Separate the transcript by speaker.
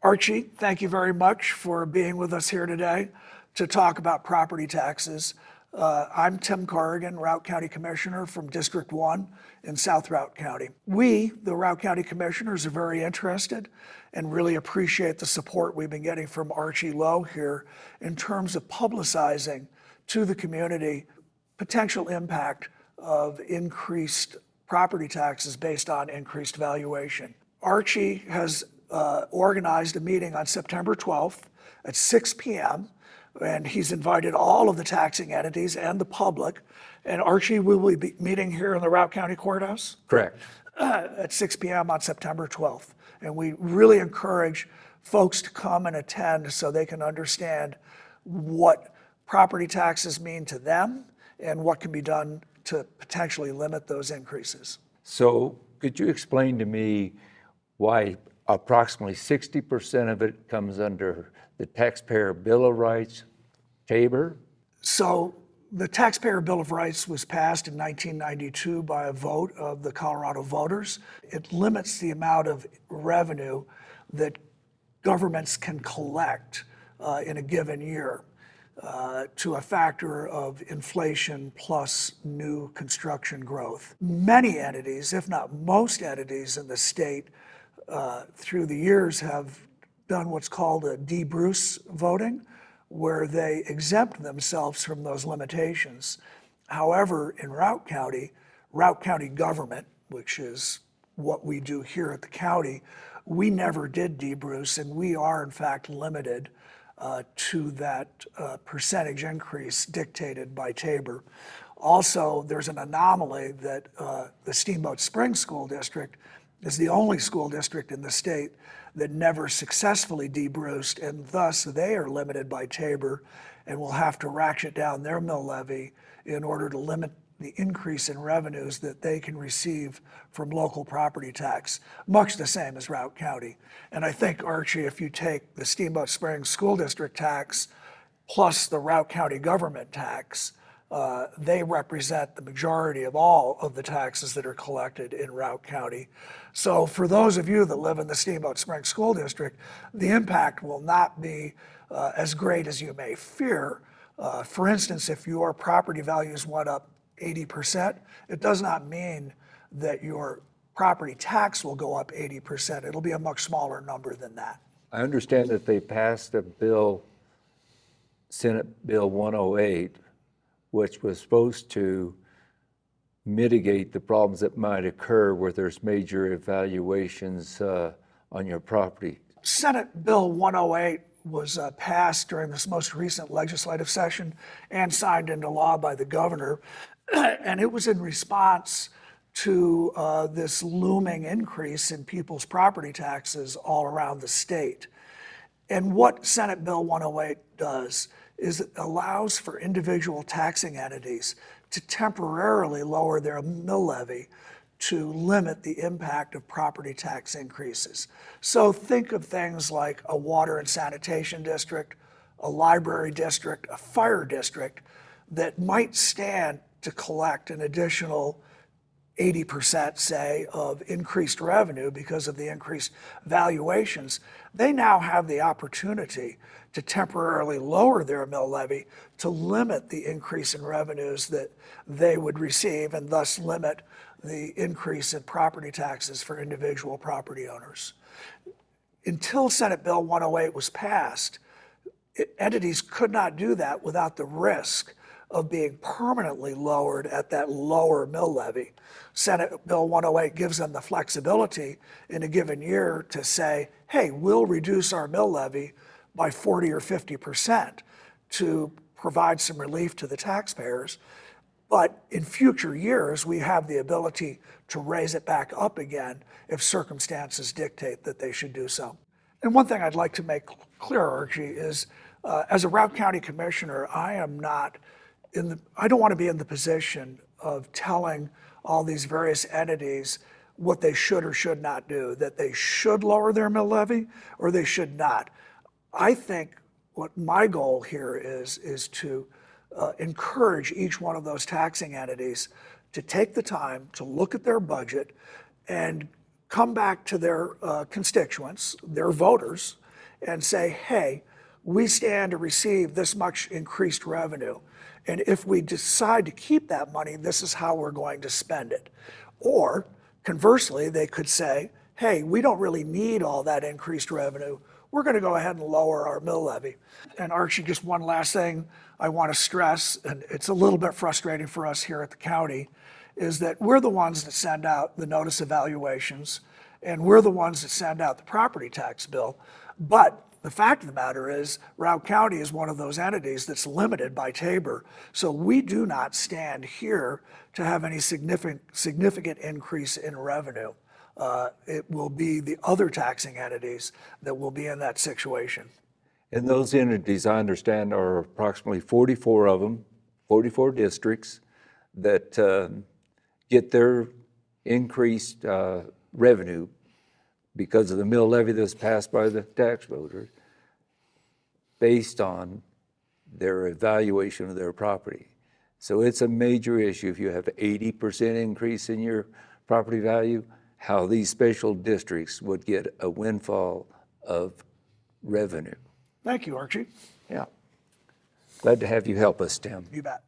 Speaker 1: Archie, thank you very much for being with us here today to talk about property taxes. I'm Tim Corrigan, Routt County Commissioner from District 1 in South Routt County. We, the Routt County Commissioners, are very interested and really appreciate the support we've been getting from Archie Lowe here in terms of publicizing to the community potential impact of increased property taxes based on increased valuation. Archie has organized a meeting on September 12th at 6 p.m. and he's invited all of the taxing entities and the public. And Archie, we will be meeting here in the Routt County Courthouse?
Speaker 2: Correct.
Speaker 1: At 6 p.m. on September 12th. And we really encourage folks to come and attend so they can understand what property taxes mean to them and what can be done to potentially limit those increases.
Speaker 2: So could you explain to me why approximately 60% of it comes under the Taxpayer Bill of Rights, TABOR?
Speaker 1: So the Taxpayer Bill of Rights was passed in 1992 by a vote of the Colorado voters. It limits the amount of revenue that governments can collect in a given year to a factor of inflation plus new construction growth. Many entities, if not most entities in the state, through the years have done what's called a de-Bruce voting, where they exempt themselves from those limitations. However, in Routt County government, which is what we do here at the county, we never did de-Bruce, and we are in fact limited to that percentage increase dictated by TABOR. Also, there's an anomaly that the Steamboat Springs School District is the only school district in the state that never successfully de-Bruced, and thus they are limited by TABOR and will have to ratchet down their mill levy in order to limit the increase in revenues that they can receive from local property tax, much the same as Routt County. And I think, Archie, if you take the Steamboat Springs School District tax plus the Routt County government tax, they represent the majority of all of the taxes that are collected in Routt County. So for those of you that live in the Steamboat Springs School District, the impact will not be as great as you may fear. For instance, if your property values went up 80%, it does not mean that your property tax will go up 80%. It'll be a much smaller number than that.
Speaker 2: I understand that they passed a bill, Senate Bill 108, which was supposed to mitigate the problems that might occur where there's major evaluations on your property.
Speaker 1: Senate Bill 108 was passed during this most recent legislative session and signed into law by the governor. And it was in response to this looming increase in people's property taxes all around the state. And what Senate Bill 108 does is it allows for individual taxing entities to temporarily lower their mill levy to limit the impact of property tax increases. So think of things like a water and sanitation district, a library district, a fire district that might stand to collect an additional 80%, say, of increased revenue because of the increased valuations. They now have the opportunity to temporarily lower their mill levy to limit the increase in revenues that they would receive and thus limit the increase in property taxes for individual property owners. Until Senate Bill 108 was passed, entities could not do that without the risk of being permanently lowered at that lower mill levy. Senate Bill 108 gives them the flexibility in a given year to say, hey, we'll reduce our mill levy by 40 or 50% to provide some relief to the taxpayers. But in future years, we have the ability to raise it back up again if circumstances dictate that they should do so. And one thing I'd like to make clear, Archie, is as a Routt County Commissioner, I don't want to be in the position of telling all these various entities what they should or should not do, that they should lower their mill levy or they should not. I think what my goal here is to encourage each one of those taxing entities to take the time to look at their budget and come back to their constituents, their voters, and say, hey, we stand to receive this much increased revenue. And if we decide to keep that money, this is how we're going to spend it. Or conversely, they could say, hey, we don't really need all that increased revenue. We're going to go ahead and lower our mill levy. And Archie, just one last thing I want to stress, and it's a little bit frustrating for us here at the county, is that we're the ones that send out the notice evaluations, and we're the ones that send out the property tax bill. But the fact of the matter is, Routt County is one of those entities that's limited by Tabor. So we do not stand here to have any significant increase in revenue. It will be the other taxing entities that will be in that situation.
Speaker 2: And those entities, I understand, are approximately 44 of them, 44 districts that get their increased revenue because of the mill levy that's passed by the tax voters based on their evaluation of their property. So it's a major issue. If you have 80% increase in your property value, how these special districts would get a windfall of revenue.
Speaker 1: Thank you, Archie.
Speaker 2: Yeah. Glad to have you help us, Tim.
Speaker 1: You bet.